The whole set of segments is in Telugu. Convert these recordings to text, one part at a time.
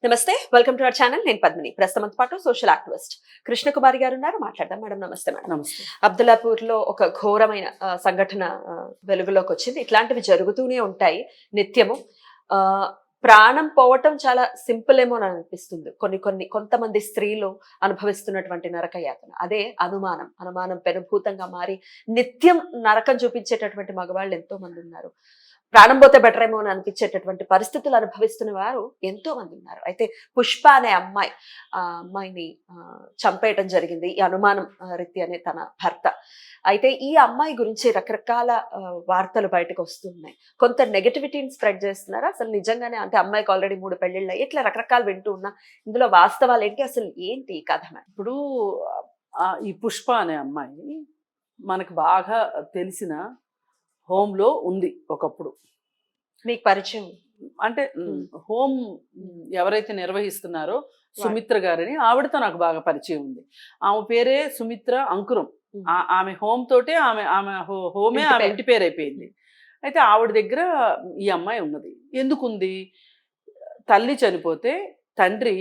నమస్తే, వెల్కమ్ టు అవర్ ఛానల్. నేను పద్మిని. ప్రస్తుతంతో పాటు సోషల్ యాక్టివిస్ట్ కృష్ణ కుమారి గారు ఉన్నారు. మాట్లాడదాం. మేడం నమస్తే. మేడం నమస్తే. అబ్దుల్లాపూర్ లో ఒక ఘోరమైన సంఘటన వెలుగులోకి వచ్చింది. ఇట్లాంటివి జరుగుతూనే ఉంటాయి నిత్యము. ప్రాణం పోవటం చాలా సింపుల్ ఏమో అని అనిపిస్తుంది. కొంతమంది స్త్రీలు అనుభవిస్తున్నటువంటి నరక యాతన అదే అనుమానం పెనుభూతంగా మారి నిత్యం నరకం చూపించేటటువంటి మగవాళ్ళు ఎంతో మంది ఉన్నారు. ప్రాణం పోతే బెటర్ ఏమో అని అనిపించేటటువంటి పరిస్థితులు అనుభవిస్తున్న వారు ఎంతో మంది ఉన్నారు. అయితే పుష్ప అనే అమ్మాయిని చంపేయటం జరిగింది. ఈ అనుమానం రీత్యానే తన భర్త. అయితే ఈ అమ్మాయి గురించి రకరకాల వార్తలు బయటకు వస్తున్నాయి. కొంత నెగటివిటీని స్ప్రెడ్ చేస్తున్నారు. అసలు నిజంగానే అంటే అమ్మాయికి ఆల్రెడీ 3 పెళ్లిళ్ళు ఇట్లా రకరకాలు వింటూ ఉన్నా. ఇందులో వాస్తవాలు ఏంటి, అసలు ఏంటి ఈ కథ? ఇప్పుడు ఈ పుష్ప అనే అమ్మాయి మనకు బాగా తెలిసిన హోమ్లో ఉంది ఒకప్పుడు. మీకు పరిచయం అంటే హోమ్ ఎవరైతే నిర్వహిస్తున్నారో సుమిత్ర గారని ఆవిడతో నాకు బాగా పరిచయం ఉంది. ఆమె పేరే సుమిత్ర అంకురం. ఆమె హోమ్ తోటే ఆమె హోమే ఆమె ఇంటి పేరు అయిపోయింది. అయితే ఆవిడ దగ్గర ఈ అమ్మాయి ఉన్నది. ఎందుకుంది? తల్లి చనిపోతే తండ్రి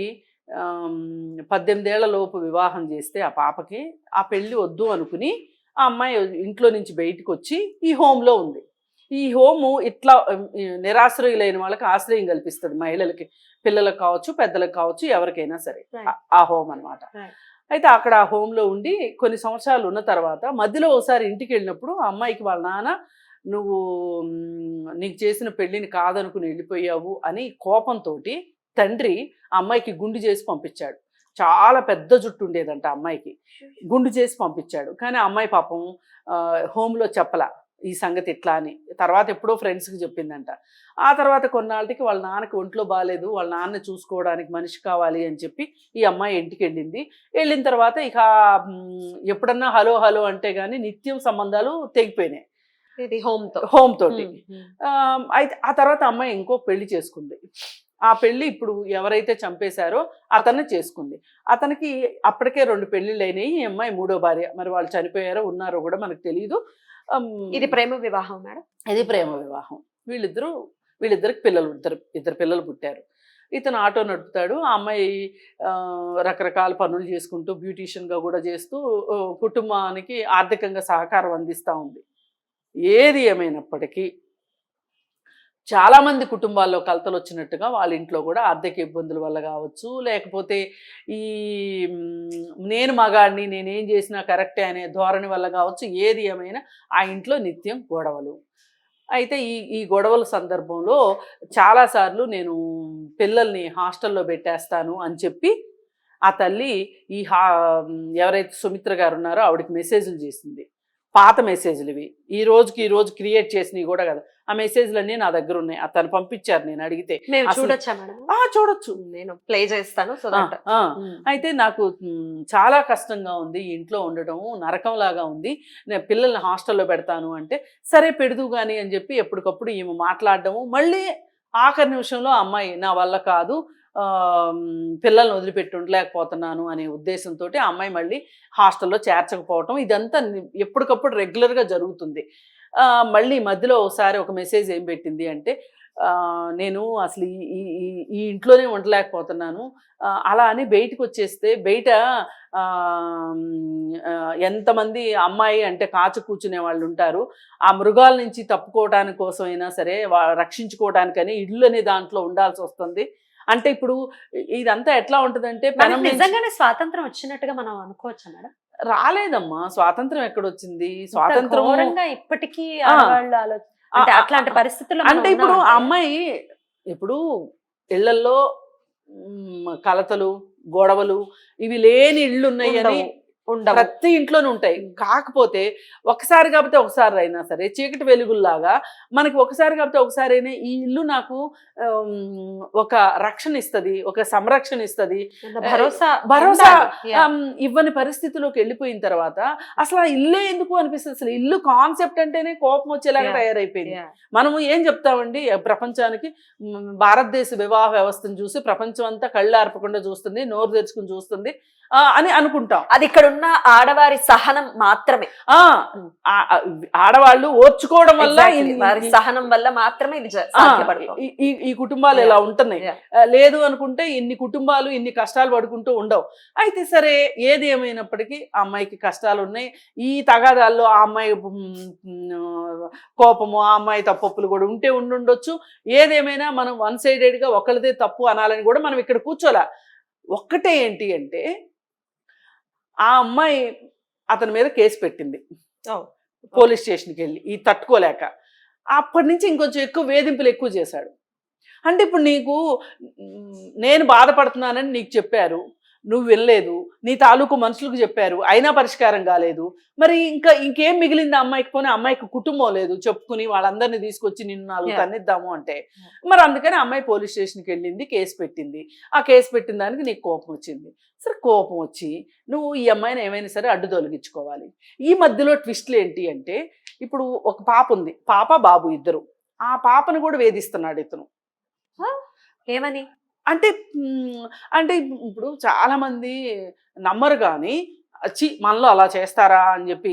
18 ఏళ్ల లోపు వివాహం చేస్తే ఆ పాపకి ఆ పెళ్లి వద్దు అనుకుని ఆ అమ్మాయి ఇంట్లో నుంచి బయటకు వచ్చి ఈ హోమ్లో ఉంది. ఈ హోము ఇట్లా నిరాశ్రయులైన వాళ్ళకి ఆశ్రయం కల్పిస్తుంది. మహిళలకి, పిల్లలకు కావచ్చు, పెద్దలకు కావచ్చు, ఎవరికైనా సరే ఆ హోమ్ అనమాట. అయితే అక్కడ ఆ హోమ్లో ఉండి కొన్ని సంవత్సరాలు ఉన్న తర్వాత మధ్యలో ఒకసారి ఇంటికి వెళ్ళినప్పుడు ఆ అమ్మాయికి వాళ్ళ నాన్న నువ్వు నీకు చేసిన పెళ్లిని కాదనుకుని వెళ్ళిపోయావు అని కోపంతో తండ్రి ఆ అమ్మాయికి గుండు చేసి పంపించాడు. చాలా పెద్ద జుట్టు ఉండేదంట అమ్మాయికి. గుండు చేసి పంపించాడు. కానీ ఆ అమ్మాయి పాపం హోమ్లో చెప్పలా ఈ సంగతి ఇట్లా అని. తర్వాత ఎప్పుడో ఫ్రెండ్స్కి చెప్పిందంట. ఆ తర్వాత కొన్నాళ్ళకి వాళ్ళ నాన్నకి ఒంట్లో బాగాలేదు, వాళ్ళ నాన్న చూసుకోవడానికి మనిషి కావాలి అని చెప్పి ఈ అమ్మాయి ఇంటికి వెళ్ళింది. వెళ్ళిన తర్వాత ఇక ఎప్పుడన్నా హలో హలో అంటే కానీ నిత్యం సంబంధాలు తెగిపోయినాయి హోమ్ తోటి. అయితే ఆ తర్వాత అమ్మాయి ఇంకో పెళ్లి చేసుకుంది. ఆ పెళ్లి ఇప్పుడు ఎవరైతే చంపేశారో అతన్ని చేసుకుంది. అతనికి అప్పటికే 2 పెళ్లిళ్ళు అయినాయి. ఈ అమ్మాయి 3వ భార్య. మరి వాళ్ళు చనిపోయారో ఉన్నారో కూడా మనకు తెలియదు. ఇది ప్రేమ వివాహం మేడం? ఇది ప్రేమ వివాహం. వీళ్ళిద్దరికి ఇద్దరు పిల్లలు పుట్టారు. ఇతను ఆటో నడుపుతాడు. ఆ అమ్మాయి రకరకాల పనులు చేసుకుంటూ బ్యూటీషియన్గా కూడా చేస్తూ కుటుంబానికి ఆర్థికంగా సహకారం అందిస్తూ ఉంది. ఏది ఏమైనప్పటికీ చాలామంది కుటుంబాల్లో కలతలు వచ్చినట్టుగా వాళ్ళ ఇంట్లో కూడా ఆర్థిక ఇబ్బందుల వల్ల కావచ్చు, లేకపోతే ఈ నేను మగాడిని నేనేం చేసినా కరెక్టే అనే ధోరణి వల్ల కావచ్చు, ఏది ఏమైనా ఆ ఇంట్లో నిత్యం గొడవలు. అయితే ఈ గొడవల సందర్భంలో చాలాసార్లు నేను పిల్లల్ని హాస్టల్లో పెట్టేస్తాను అని చెప్పి ఆ తల్లి ఎవరైతే సుమిత్ర గారు ఉన్నారో ఆవిడకి మెసేజ్లు చేసింది. పాత మెసేజ్లు ఇవి. ఈ రోజు క్రియేట్ చేసినవి కూడా కదా. ఆ మెసేజ్లన్నీ నా దగ్గర ఉన్నాయి. అతను పంపించారు నేను అడిగితే. చూడొచ్చు, నేను ప్లే చేస్తాను. అయితే నాకు చాలా కష్టంగా ఉంది, ఇంట్లో ఉండడం నరకంలాగా ఉంది, నేను పిల్లల్ని హాస్టల్లో పెడతాను అంటే సరే పెడదు కానీ అని చెప్పి ఎప్పటికప్పుడు ఈమె మాట్లాడడము. మళ్ళీ ఆఖరి నిమిషంలో అమ్మాయి నా వల్ల కాదు, పిల్లల్ని వదిలిపెట్టి ఉండలేకపోతున్నాను అనే ఉద్దేశంతో ఆ అమ్మాయి మళ్ళీ హాస్టల్లో చేర్చకపోవటం, ఇదంతా ఎప్పటికప్పుడు రెగ్యులర్గా జరుగుతుంది. మళ్ళీ మధ్యలో ఒకసారి ఒక మెసేజ్ ఏం పెట్టింది అంటే నేను అసలు ఈ ఇంట్లోనే ఉండలేకపోతున్నాను, అలా అని బయటకు వచ్చేస్తే బయట ఎంతమంది అమ్మాయి అంటే కాచు కూర్చునే వాళ్ళు ఉంటారు, ఆ మృగాల నుంచి తప్పుకోవడానికి కోసమైనా సరే రక్షించుకోవడానికని ఇల్లు అనే దాంట్లో ఉండాల్సి వస్తుంది. అంటే ఇప్పుడు ఇదంతా ఎట్లా ఉంటుందంటే నిజంగానే స్వాతంత్రం వచ్చినట్టుగా మనం అనుకోవచ్చా మేడం? రాలేదమ్మా, స్వాతంత్రం ఎక్కడొచ్చింది? స్వాతంత్రం ఇప్పటికీ అట్లాంటి పరిస్థితుల్లో అంటే ఇప్పుడు ఆ అమ్మాయి ఇప్పుడు ఇళ్లల్లో కలతలు గొడవలు ఇవి లేని ఇళ్ళు ఉన్నాయని ప్రతి ఇంట్లోనే ఉంటాయి. కాకపోతే ఒకసారి కాకపోతే ఒకసారి అయినా సరే చీకటి వెలుగుల్లాగా మనకి ఒకసారి కాకపోతే ఒకసారి అయినా ఈ ఇల్లు నాకు ఒక రక్షణ ఇస్తుంది, ఒక సంరక్షణ ఇస్తుంది, భరోసా ఇవ్వని పరిస్థితిలోకి వెళ్ళిపోయిన తర్వాత అసలు ఆ ఇల్లే ఎందుకు అనిపిస్తుంది? అసలు ఇల్లు కాన్సెప్ట్ అంటేనే కోపం వచ్చేలాగా తయారైపోయింది. మనము ఏం చెప్తామండి ప్రపంచానికి? భారతదేశ వివాహ వ్యవస్థను చూసి ప్రపంచం అంతా కళ్ళు ఆర్పకుండా చూస్తుంది, నోరు తెరుచుకుని చూస్తుంది అని అనుకుంటాం. అది ఇక్కడ అక్కడున్న ఆడవారి సహనం మాత్రమే, ఆ ఆడవాళ్ళు ఓర్చుకోవడం వల్ల Exactly. వారి సహనం వల్ల మాత్రమే ఇది సాధ్యపడుతుంది. ఈ కుటుంబాలు ఇలా ఉంటున్నాయి. Yeah. లేదు అనుకుంటే ఇన్ని కుటుంబాలు ఇన్ని కష్టాలు పడుకుంటూ ఉండవు. అయితే సరే, ఏది ఏమైనప్పటికీ ఆ అమ్మాయికి కష్టాలు ఉన్నాయి. ఈ తగాదాల్లో ఆ అమ్మాయి కోపము, ఆ అమ్మాయి తప్పొప్పులు కూడా ఉండుండొచ్చు. ఏదేమైనా మనం వన్ సైడెడ్ గా ఒకరిదే తప్పు అనాలని కూడా మనం ఇక్కడ కూర్చోలే. ఒక్కటే ఏంటి అంటే, ఆ అమ్మాయి అతని మీద కేసు పెట్టింది పోలీస్ స్టేషన్కి వెళ్ళి, ఈ తట్టుకోలేక. అప్పటి నుంచి ఇంకొంచెం ఎక్కువ వేధింపులు ఎక్కువ చేశాడు. అంటే ఇప్పుడు నీకు నేను బాధపడుతున్నానని నీకు చెప్పారు, నువ్వు వెళ్ళలేదు, నీ తాలూకు మనుషులకు చెప్పారు, అయినా పరిష్కారం కాలేదు. మరి ఇంకేం మిగిలింది అమ్మాయికి? పోనీ అమ్మాయికి కుటుంబం లేదు చెప్పుకుని వాళ్ళందరినీ తీసుకొచ్చి నిన్ను 4 తన్నిద్దాము అంటే. మరి అందుకని అమ్మాయి పోలీస్ స్టేషన్కి వెళ్ళింది, కేసు పెట్టింది. ఆ కేసు పెట్టిన దానికి నీకు కోపం వచ్చింది. సరే, కోపం వచ్చి నువ్వు ఈ అమ్మాయిని ఏమైనా సరే అడ్డు తొలగించుకోవాలి. ఈ మధ్యలో ట్విస్ట్లు ఏంటి అంటే, ఇప్పుడు ఒక పాప ఉంది, పాప బాబు ఇద్దరు. ఆ పాపను కూడా వేధిస్తున్నాడు ఇతను. ఏమని అంటే ఇప్పుడు చాలా మంది నమ్మరు, కానీ మనలో అలా చేస్తారా అని చెప్పి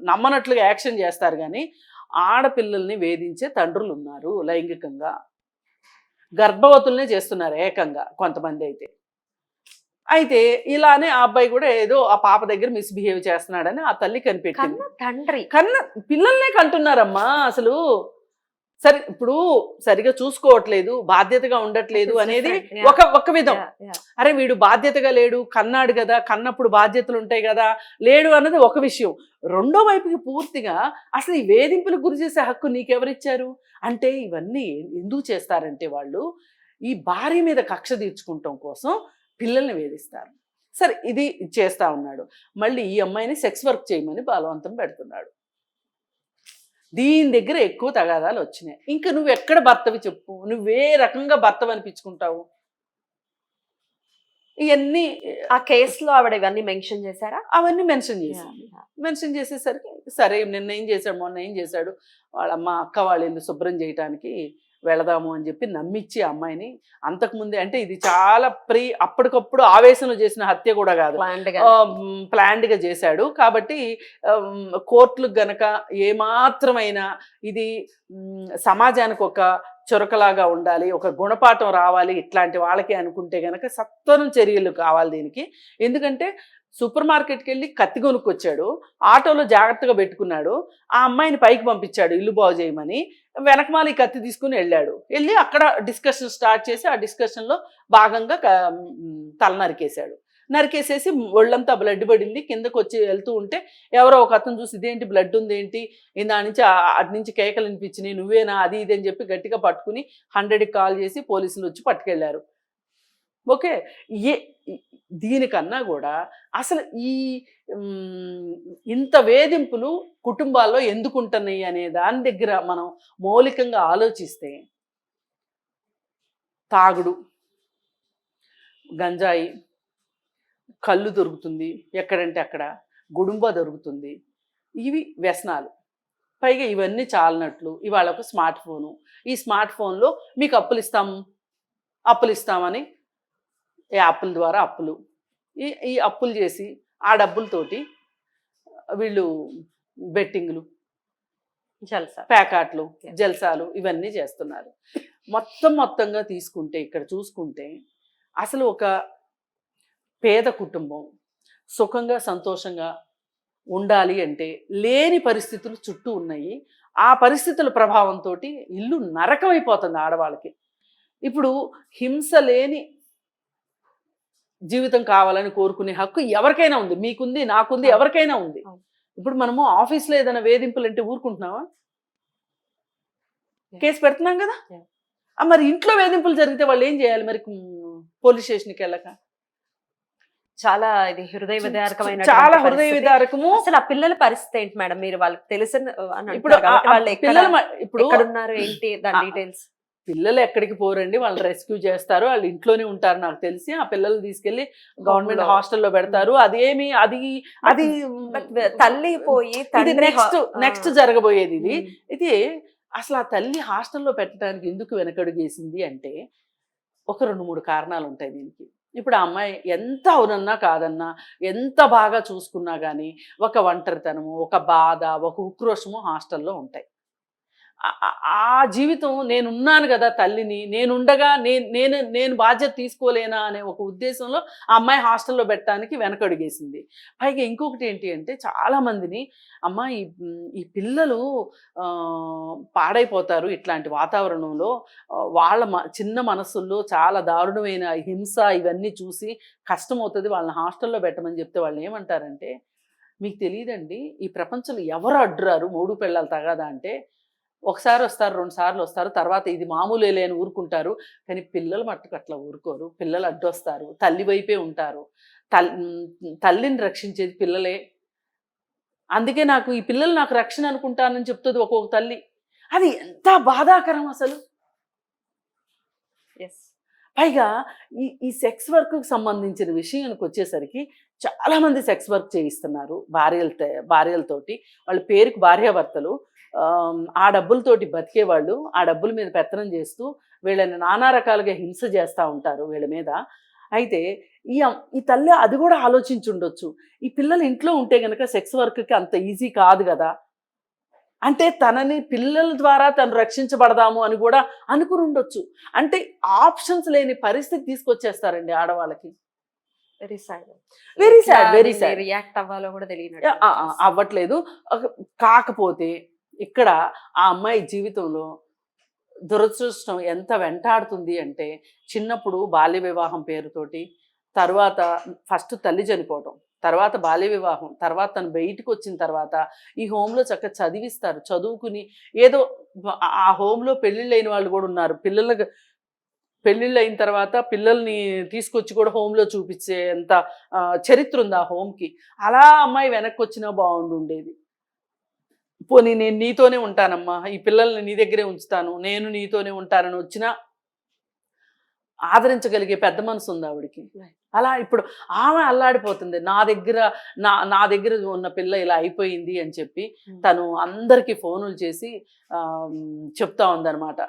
నమ్మనట్లుగా యాక్షన్ చేస్తారు. కానీ ఆడపిల్లల్ని వేధించే తండ్రులు ఉన్నారు, లైంగికంగా గర్భవతుల్నే చేస్తున్నారు ఏకంగా కొంతమంది. అయితే ఇలానే ఆ అబ్బాయి కూడా ఏదో ఆ పాప దగ్గర మిస్బిహేవ్ చేస్తున్నాడని ఆ తల్లి కనిపెట్టింది. తండ్రి పిల్లల్నే కంటున్నారమ్మా అసలు. సరే, ఇప్పుడు సరిగా చూసుకోవట్లేదు, బాధ్యతగా ఉండట్లేదు అనేది ఒక విధం. అరే, వీడు బాధ్యతగా లేడు, కన్నాడు కదా, కన్నప్పుడు బాధ్యతలు ఉంటాయి కదా, లేడు అన్నది ఒక విషయం. రెండో వైపుకి పూర్తిగా అసలు ఈ వేధింపులకు గురి చేసే హక్కు నీకెవరిచ్చారు అంటే, ఇవన్నీ ఎందుకు చేస్తారంటే వాళ్ళు ఈ భార్య మీద కక్ష తీర్చుకుంటాం కోసం పిల్లల్ని వేధిస్తారు. సరే, ఇది చేస్తా ఉన్నాడు. మళ్ళీ ఈ అమ్మాయిని సెక్స్ వర్క్ చేయమని బలవంతం పెడుతున్నాడు. దీని దగ్గర ఎక్కువ తగాదాలు వచ్చినాయి. ఇంకా నువ్వు ఎక్కడ భర్తవి చెప్పు, నువ్వే రకంగా భర్తవి అనిపించుకుంటావు? ఇవన్నీ ఆ కేసులో ఆవిడ ఇవన్నీ మెన్షన్ చేశారా? అవన్నీ మెన్షన్ చేసేసరికి సరే, నిన్న ఏం చేశాడు, మొన్న ఏం చేశాడు, వాళ్ళ అక్క వాళ్ళ ఇల్లు శుభ్రం చేయడానికి వెళదాము అని చెప్పి నమ్మించి ఆ అమ్మాయిని, అంతకుముందే, అంటే ఇది చాలా అప్పటికప్పుడు ఆవేశంలో చేసిన హత్య కూడా కాదు, ప్లాన్డ్గా చేశాడు. కాబట్టి కోర్టులకు గనక ఏమాత్రమైనా ఇది సమాజానికి ఒక చొరకలాగా ఉండాలి, ఒక గుణపాఠం రావాలి ఇట్లాంటి వాళ్ళకి అనుకుంటే గనక సత్వరం చర్యలు కావాలి దీనికి. ఎందుకంటే సూపర్ మార్కెట్కి వెళ్ళి కత్తి కొనుక్కొచ్చాడు, ఆటోలో జాగ్రత్తగా పెట్టుకున్నాడు, ఆ అమ్మాయిని పైకి పంపించాడు ఇల్లు బాగు చేయమని, వెనకమాల ఈ కత్తి తీసుకుని వెళ్ళి అక్కడ డిస్కషన్ స్టార్ట్ చేసి ఆ డిస్కషన్లో భాగంగా తల నరికేసేసి ఒళ్ళంతా బ్లడ్ పడింది. కిందకు వచ్చి వెళ్తూ ఉంటే ఎవరో ఒక అతను చూసి, ఇదేంటి బ్లడ్ ఉంది ఏంటి, దాని నుంచి అటు నుంచి కేకలు వినిపించినాయి, నువ్వేనా అది ఇది అని చెప్పి గట్టిగా పట్టుకుని 100కి కాల్ చేసి పోలీసులు వచ్చి పట్టుకెళ్ళారు. ఓకే, దీనికన్నా కూడా అసలు ఇంత వేధింపులు కుటుంబాల్లో ఎందుకుంటున్నాయి అనే దాని దగ్గర మనం మౌలికంగా ఆలోచిస్తే, తాగుడు, గంజాయి, కళ్ళు దొరుకుతుంది ఎక్కడంటే అక్కడ, గుడుంబ దొరుకుతుంది, ఇవి వ్యసనాలు. పైగా ఇవన్నీ చాలనట్లు ఇవాళ ఒక స్మార్ట్ ఫోను, ఈ స్మార్ట్ ఫోన్లో మీకు అప్పులు ఇస్తామని యాప్ల ద్వారా ఈ అప్పులు చేసి ఆ డబ్బులతోటి వీళ్ళు బెట్టింగ్లు, ప్యాకాట్లు, జల్సాలు ఇవన్నీ చేస్తున్నారు. మొత్తంగా తీసుకుంటే, ఇక్కడ చూసుకుంటే అసలు ఒక పేద కుటుంబం సుఖంగా సంతోషంగా ఉండాలి అంటే లేని పరిస్థితులు చుట్టూ ఉన్నాయి. ఆ పరిస్థితుల ప్రభావంతో ఇల్లు నరకమైపోతుంది ఆడవాళ్ళకి. ఇప్పుడు హింస లేని జీవితం కావాలని కోరుకునే హక్కు ఎవరికైనా ఉంది, మీకుంది, నాకుంది, ఎవరికైనా ఉంది. ఇప్పుడు మనము ఆఫీస్లో ఏదైనా వేధింపులు అంటే ఊరుకుంటున్నావా? కేసు పెడుతున్నాం కదా. మరి ఇంట్లో వేధింపులు జరిగితే వాళ్ళు ఏం చేయాలి? మరి పోలీస్ స్టేషన్కి వెళ్ళక చాలా ఇది హృదయ విదారకమైన, చాలా హృదయ విదారకము. అసలు ఆ పిల్లల పరిస్థితి ఏంటి మేడం? మీరు వాళ్ళకి తెలిసిన ఇప్పుడు ఎక్కడున్నారు ఏంటి దాని డీటెయిల్స్? పిల్లలు ఎక్కడికి పోరండి, వాళ్ళని రెస్క్యూ చేస్తారు, వాళ్ళు ఇంట్లోనే ఉంటారు నాకు తెలిసి. ఆ పిల్లలు తీసుకెళ్లి గవర్నమెంట్ హాస్టల్లో పెడతారు. అది తల్లి పోయి నెక్స్ట్ జరగబోయేది ఇది. అసలు ఆ తల్లి హాస్టల్లో పెట్టడానికి ఎందుకు వెనకడుగేసింది అంటే ఒక 2-3 కారణాలు ఉంటాయి దీనికి. ఇప్పుడు ఆ అమ్మాయి ఎంత అవునన్నా కాదన్నా, ఎంత బాగా చూసుకున్నా కానీ ఒక ఒంటరితనము, ఒక బాధ, ఒక ఉక్రోషము హాస్టల్లో ఉంటాయి. ఆ జీవితం నేనున్నాను కదా తల్లిని, నేనుండగా నేను నేను బాధ్యత తీసుకోలేనా అనే ఒక ఉద్దేశంలో ఆ అమ్మాయి హాస్టల్లో పెట్టడానికి వెనకడుగేసింది. పైగా ఇంకొకటి ఏంటి అంటే చాలా మందిని అమ్మ ఈ పిల్లలు పాడైపోతారు ఇట్లాంటి వాతావరణంలో. వాళ్ళ చిన్న మనస్సుల్లో చాలా దారుణమైన హింస ఇవన్నీ చూసి కష్టమవుతుంది, వాళ్ళని హాస్టల్లో పెట్టమని చెప్తే వాళ్ళు ఏమంటారంటే, మీకు తెలియదండి ఈ ప్రపంచంలో ఎవరు అడ్డురారు మూడు పెళ్ళాలు తగాదా అంటే, ఒకసారి వస్తారు, 2 సార్లు వస్తారు, తర్వాత ఇది మామూలేలే అని ఊరుకుంటారు. కానీ పిల్లలు మట్టుకు అట్లా ఊరుకోరు. పిల్లలు అడ్డొస్తారు. తల్లి వైపే ఉంటారు. తల్లిని రక్షించేది పిల్లలే. అందుకే నాకు ఈ పిల్లలు నాకు రక్షణ అనుకుంటానని చెప్తుంది ఒక్కొక్క తల్లి. అది ఎంత బాధాకరం అసలు. ఎస్. పైగా ఈ సెక్స్ వర్క్‌కి సంబంధించిన విషయానికి వచ్చేసరికి చాలామంది సెక్స్ వర్క్ చేయిస్తున్నారు భార్యలతోటి. వాళ్ళ పేరుకి భార్యాభర్తలు. ఆ డబ్బులతోటి బతికేవాళ్ళు. ఆ డబ్బుల మీద పెత్తనం చేస్తూ వీళ్ళని నానా రకాలుగా హింస చేస్తూ ఉంటారు వీళ్ళ మీద. అయితే ఈ తల్లి అది కూడా ఆలోచించుండొచ్చు. ఈ పిల్లలు ఇంట్లో ఉంటే గనక సెక్స్ వర్క్‌కి అంత ఈజీ కాదు గదా! అంటే తనని పిల్లల ద్వారా తను రక్షించబడదాము అని కూడా అనుకుని ఉండొచ్చు. అంటే ఆప్షన్స్ లేని పరిస్థితి తీసుకొచ్చేస్తారండి ఆడవాళ్ళకి. Very sad. Very sad, very sad. React అవ్వాలో కూడా తెలియనట్టు. అవ్వట్లేదు. కాకపోతే ఇక్కడ ఆ అమ్మాయి జీవితంలో దురదృష్టం ఎంత వెంటాడుతుంది అంటే, చిన్నప్పుడు బాల్య వివాహం పేరుతోటి, తర్వాత ఫస్ట్ తల్లి చనిపోవటం, తర్వాత బాల్య వివాహం, తర్వాత తను బయటికి వచ్చిన తర్వాత ఈ హోమ్లో చక్కగా చదివిస్తారు. చదువుకుని ఏదో ఆ హోమ్లో పెళ్ళిళ్ళైన వాళ్ళు కూడా ఉన్నారు. పెళ్ళిళ్ళు అయిన తర్వాత పిల్లల్ని తీసుకొచ్చి కూడా హోమ్లో చూపించేంత చరిత్ర ఉంది ఆ హోమ్కి. అలా అమ్మాయి వెనక్కి వచ్చినా బాగుండుండేది. పోనీ నేను నీతోనే ఉంటానమ్మా, ఈ పిల్లల్ని నీ దగ్గరే ఉంచుతాను, నేను నీతోనే ఉంటానని వచ్చినా ఆదరించగలిగే పెద్ద మనసు ఉంది ఆవిడికి. అలా ఇప్పుడు ఆమె అల్లాడిపోతుంది. నా దగ్గర ఉన్న పిల్ల ఇలా అయిపోయింది అని చెప్పి తను అందరికీ ఫోనులు చేసి చెప్తా ఉందన్నమాట.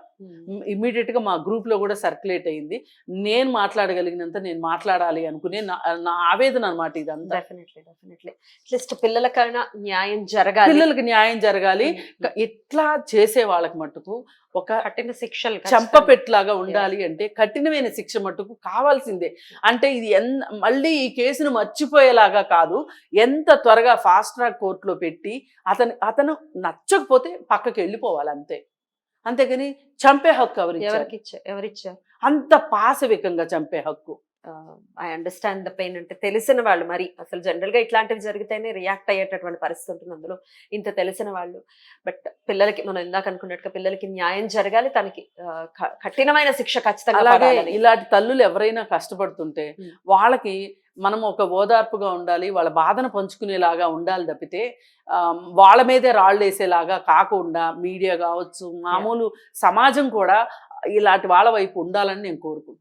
ఇమ్మీడియట్గా మా గ్రూప్లో కూడా సర్క్యులేట్ అయింది. నేను మాట్లాడగలిగినంత నేను మాట్లాడాలి అనుకునే నా ఆవేదన అనమాట ఇదంతా. డెఫినెట్లీ అట్లీస్ట్ పిల్లలకైనా న్యాయం జరగాలి, పిల్లలకి న్యాయం జరగాలి. ఇట్లా చేసే వాళ్ళకి మట్టుకు ఒక కఠిన శిక్షలు చెంపపెట్టులాగా ఉండాలి. అంటే కఠినమైన శిక్ష మట్టుకు కావాల్సిందే. అంటే ఇది మళ్ళీ ఈ కేసును మర్చిపోయేలాగా కాదు, ఎంత త్వరగా ఫాస్ట్ ట్రాక్ కోర్టులో పెట్టి అతను నచ్చకపోతే పక్కకి వెళ్ళిపోవాలి అంతే. అంతేగాని చంపే హక్కు ఎవరిచ్చారు? అంత పాశవికంగా చంపే హక్కు. I understand the pain. అంటే తెలిసిన వాళ్ళు, మరి అసలు జనరల్ గా ఇట్లాంటివి జరిగితేనే రియాక్ట్ అయ్యేటటువంటి పరిస్థితి ఉంటుంది. అందులో ఇంత తెలిసిన వాళ్ళు. బట్ పిల్లలకి మనం ఇందాక అనుకున్నట్టుగా పిల్లలకి న్యాయం జరగాలి, తనకి కఠినమైన శిక్ష ఖచ్చితంగా. అలాగే ఇలాంటి తల్లులు ఎవరైనా కష్టపడుతుంటే వాళ్ళకి మనం ఒక ఓదార్పుగా ఉండాలి, వాళ్ళ బాధను పంచుకునేలాగా ఉండాలి తప్పితే వాళ్ళ మీదే రాళ్ళు వేసేలాగా కాకుండా మీడియా కావచ్చు, మామూలు సమాజం కూడా ఇలాంటి వాళ్ళ వైపు ఉండాలని నేను కోరుకుంటున్నాను.